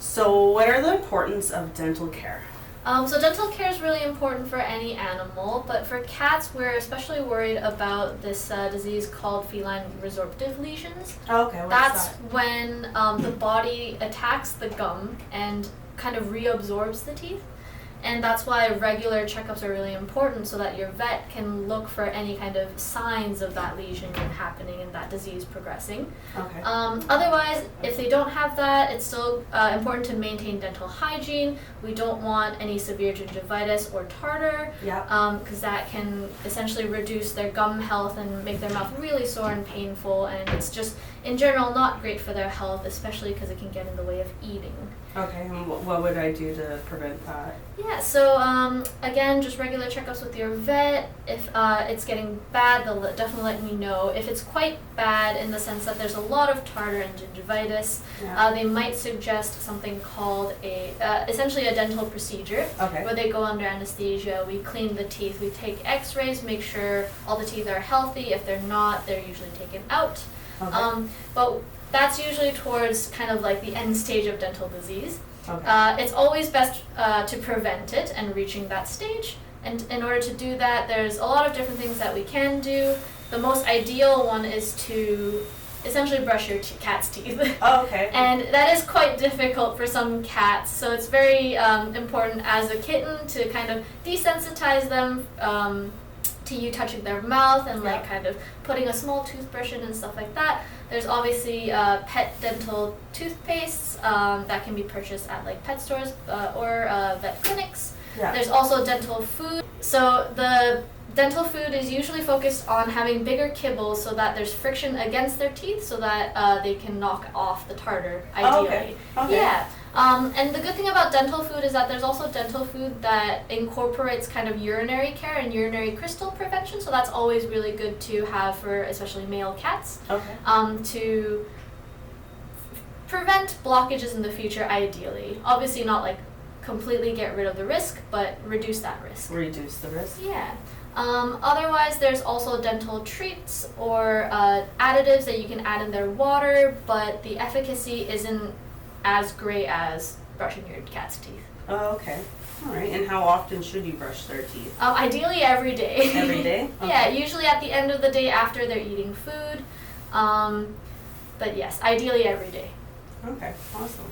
So what are the importance of dental care? So dental care is really important for any animal, but for cats, we're especially worried about this disease called feline resorptive lesions. Oh, okay, what's That's that? when the body attacks the gum and kind of reabsorbs the teeth. And that's why regular checkups are really important so that your vet can look for any kind of signs of that lesion happening and that disease progressing. Okay. Otherwise, if they don't have that, it's still important to maintain dental hygiene. We don't want any severe gingivitis or tartar Yeah. because that can essentially reduce their gum health and make their mouth really sore and painful. And it's just, in general, not great for their health, especially because it can get in the way of eating. Okay, and what would I do to prevent that? Yeah, so again, just regular checkups with your vet. If it's getting bad, they'll definitely let me know. If it's quite bad in the sense that there's a lot of tartar and gingivitis, Yeah. they might suggest something called essentially a dental procedure, Okay. where they go under anesthesia. We clean the teeth, we take x-rays, make sure all the teeth are healthy. If they're not, they're usually taken out. Okay. But that's usually towards kind of like the end stage of dental disease. Okay. It's always best to prevent it and reaching that stage. And in order to do that, there's a lot of different things that we can do. The most ideal one is to essentially brush your cat's teeth. Oh, okay. And that is quite difficult for some cats. So it's very important as a kitten to kind of desensitize them to you touching their mouth and like kind of putting a small toothbrush in and stuff like that. There's obviously pet dental toothpastes that can be purchased at like pet stores or vet clinics. Yeah. There's also dental food. So the dental food is usually focused on having bigger kibbles so that there's friction against their teeth so that they can knock off the tartar, Oh, ideally. okay. Okay. Yeah. And the good thing about dental food is that there's also dental food that incorporates kind of urinary care and urinary crystal prevention. So that's always really good to have for especially male cats Okay. to prevent blockages in the future, ideally. Obviously not like completely get rid of the risk, but reduce that risk. Reduce the risk. Yeah. Otherwise, there's also dental treats or additives that you can add in their water, but the efficacy isn't as great as brushing your cat's teeth. Oh, okay. All right. And how often should you brush their teeth? Ideally every day. Every day? Okay. Yeah, usually at the end of the day after they're eating food. But yes, ideally every day. Okay. Awesome.